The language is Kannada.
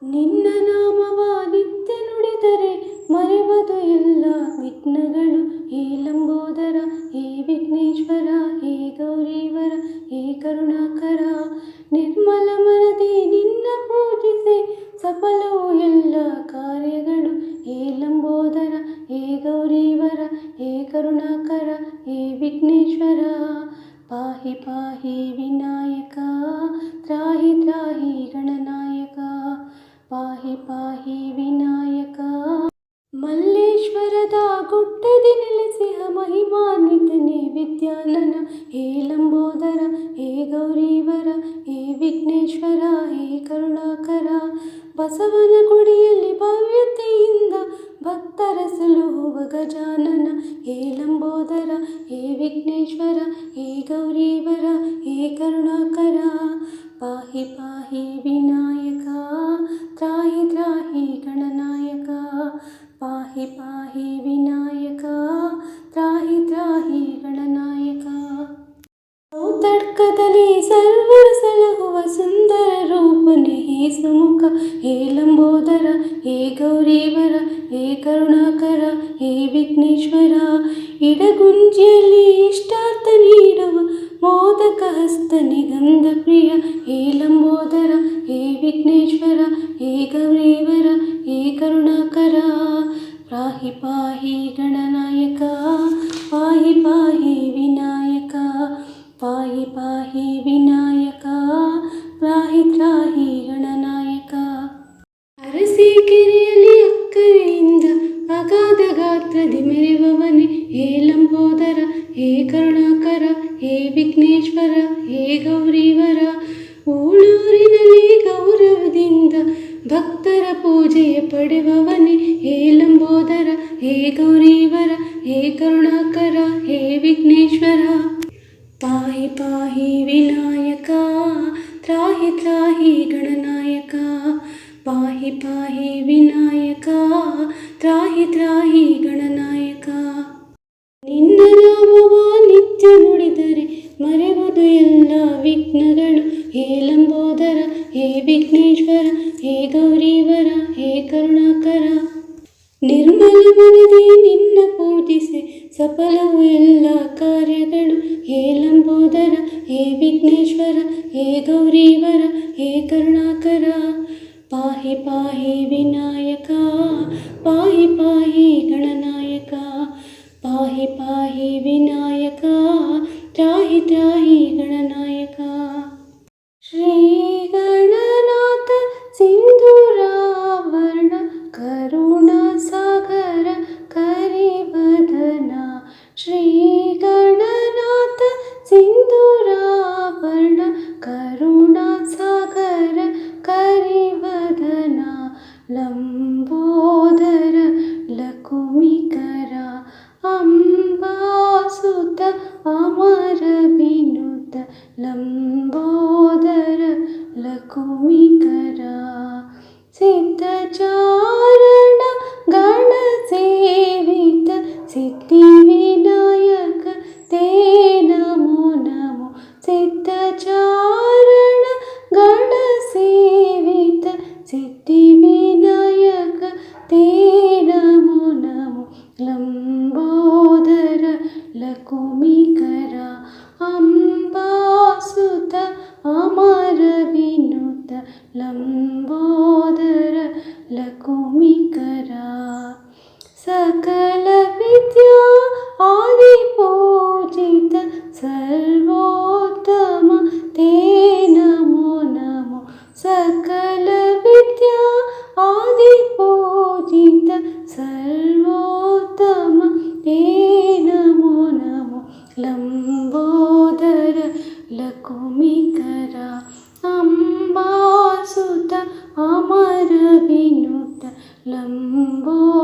ನಿನ್ನ ನಾಮವ ನಿತ್ಯ ನುಡಿದರೆ ಮರೆವದು ಎಲ್ಲ ವಿಘ್ನಗಳು. ಹೇ ಲಂಬೋದರ, ಹೇ ವಿಘ್ನೇಶ್ವರ, ಹೇ ಗೌರೀವರ, ಹೇ ಕರುಣಾಕರ. ನಿರ್ಮಲ ಮನದಿ ನಿನ್ನ ಪೂಜಿಸೆ ಸಫಲವು ಎಲ್ಲ ಕಾರ್ಯಗಳು. ಹೇ ಲಂಬೋದರ, ಹೇ ಗೌರೀವರ, ಹೇ ಕರುಣಾಕರ, ಹೇ ವಿಘ್ನೇಶ್ವರ. ಪಾಹಿ ಪಾಹಿ ವಿನಾಯಕ, ತ್ರಾಹಿ ತ್ರಾಹಿ ಗಣನಾಯಕ. ಪಾಹಿ ಪಾಹಿ ವಿನಾಯಕ. ಮಲ್ಲೇಶ್ವರದ ಗುಡ್ಡದಿ ನೆಲೆಸಿಹ ಮಹಿಮಾನ್ವಿತನೇ ವಿದ್ಯಾನನ. ಹೇ ಲಂಬೋದರ, ಹೇ ಗೌರೀವರ, ಹೇ ವಿಘ್ನೇಶ್ವರ, ಹೇ ಕರುಣಾಕರ. ಬಸವನ ಗುಡಿಯಲ್ಲಿ ಭವ್ಯತೆಯಿಂದ ಭಕ್ತರ ಸಲುಹುವ ಗಜಾನನ. ಹೇ ಲಂಬೋದರ, ಹೇ ವಿಘ್ನೇಶ್ವರ, ಹೇ ಗೌರೀವರ, ಹೇ ಕರುಣಾಕರ. ಪಾಹಿ ಪಾಹಿ ವಿನಾಯಕ, ತ್ರಾಹಿ ತ್ರಾಹಿ ಗಣನಾಯಕ. ಪಾಹಿ ಪಾಹಿ ವಿನಾಯಕ, ತ್ರಾಹಿ ತ್ರಾಹಿ ಗಣನಾಯಕ. ತಡ್ಕದಲ್ಲಿ ಸರ್ವರ ಸಲಹುವ ಸುಂದರ ರೂಪನೆ ಹೇ ಸುಮುಖ. ಹೇ ಲಂಬೋದರ, ಹೇ ಗೌರೀವರ, ಹೇ ಕರುಣಾಕರ, ಹೇ ವಿಘ್ನೇಶ್ವರ. ಇಡಗುಂಜಿಯಲ್ಲಿ ಇಷ್ಟಾರ್ಥ ನೀಡುವ ಮೋದಕ ಹಸ್ತನೆ ಗಂಧ ಪ್ರಿಯ. ಹೇ ಲಂಬೋದರ, ಹೇ ವಿಘ್ನೇಶ್ವರ, ಹೇ ಗೌರೀವರ, ಹೇ ಕರುಣಾಕರ. ಪಾಹಿ ಪಾಹಿ ಗಣನಾಯಕ, ಪಾಹಿ ಪಾಹಿ ವಿನಾಯಕ. ಪಾಹಿ ಪಾಹಿ ವಿನಾಯಕ, ತ್ರಾಹಿ ತ್ರಾಹಿ ಗಣನಾಯಕ. ಅರಸೀಕೆರೆಯಲ್ಲಿ ಅಕ್ಕರೆಯಿಂದ ಅಗಾಧ ಗಾತ್ರದಿ ಮೆರೆವವನೇ. ಹೇ ಲಂಬೋದರ, ಹೇ ಕರುಣಾಕರ, ಹೇ ವಿಘ್ನೇಶ್ವರ, ಹೇ ಗೌರೀವರ. ಊಳೂರಿನಲ್ಲಿ ಗೌರವದಿಂದ ಭಕ್ತರ ಪೂಜೆಯ ಪಡೆವವನೇ. ಹೇ ಲಂಬೋದರ, ಹೇ ಗೌರೀವರ, ಹೇ ಕರುಣಾಕರ, ಹೇ ವಿಘ್ನೇಶ್ವರ. ಪಾಹಿ ಪಾಹಿ ವಿನಾಯಕ, ತ್ರಾಹಿ ತ್ರಾಹಿ ಗಣನಾಯಕ. ಪಾಹಿ ಪಾಹಿ ವಿನಾಯಕ, ತ್ರಾಹಿ ತ್ರಾಹಿ ಗಣನಾಯಕ. ನಿನ್ನ ನಾಮವ ನಿತ್ಯ ನುಡಿದರೆ ಮರೆವುದು ಎಲ್ಲ ವಿಘ್ನಗಳು. ಹೇ ಲಂಬೋದರ, ಹೇ ವಿಘ್ನೇಶ್ವರ, ಹೇ ಗೌರೀವರ, ಹೇ ಕರುಣಾಕರ. ನಿರ್ಮಲ ಮನದಿ ನಿನ್ನ ಪೂಜಿಸೆ ಸಫಲವು ಎಲ್ಲ ಕಾರ್ಯಗಳು. ಹೇ ಲಂಬೋದರ, ಹೇ ವಿಘ್ನೇಶ್ವರ, ಹೇ ಗೌರೀವರ, ಹೇ ಕರುಣಾಕರ. ಪಾಹಿ ಪಾಹಿ ವಿನಾಯಕ, ಪಾಹಿ ಪಾಹಿ ಗಣನಾಯಕ. ಪಾಹಿ ಪಾಹಿ ವಿನಾಯಕ, ತ್ರಾಹಿ ತ್ರಾಹಿ ಗಣನಾಯಕ. ಶ್ರೀ ಗಣನಾಥ ಸಿಂಧೂರಾವರ್ಣ ಕರುಣಾ ಸಾಗರ ಕರಿವದನ. ಶ್ರೀ ಗಣನಾಥ ಸಿಂಧೂರಾವರ್ಣ ಕರುಣಾ ಸಾಗರ ಕರಿವದನ. ಲಂಬೋದರ ಲಕುಮಿಕರ ಅಂಬಾಸುತ ಅಮರ ವಿನುತ. ಲಂಬೋದರ ಲಕುಮಿಕರ ಸಿದ್ಧಚಾರಣ ಗಣ ಸೇವಿತ. ಸಿದ್ಧಿ ವಿನಾಯಕ ತೇ ನಮೋ ನಮೋ. ಸಿದ್ಧಚಾರಣ ಗಣ ಸೇವಿತ. ಸಿದ್ಧಿ ವಿನಾಯಕ ತೇ ನಮೋ ನಮೋ. ಲಂಬೋದರ ಲಕುಮಿಕರ ಅಂಬಾಸುತ ಅಮರ ವಿನುತ. ಲಂಬೋದರ ಲಕುಮಿಕರ. ಸಕಲ ವಿದ್ಯಾ ಆದಿ ಪೂಜಿತ ಸರ್ವೋತ್ತಮ ತೇ ನಮೋ ನಮೋ. ಸಕಲ ವಿದ್ಯಾ ಆದಿ ಪೂಜಿತ ಸರ್ವೋತ್ತಮ ತೇ ನಮೋ ನಮೋ. ಲಂಬೋದರ ಲಕುಮಿಕರ ಅಂಬಾಸುತ ಅಮರ ವಿನುತ. ಲಂಬೋ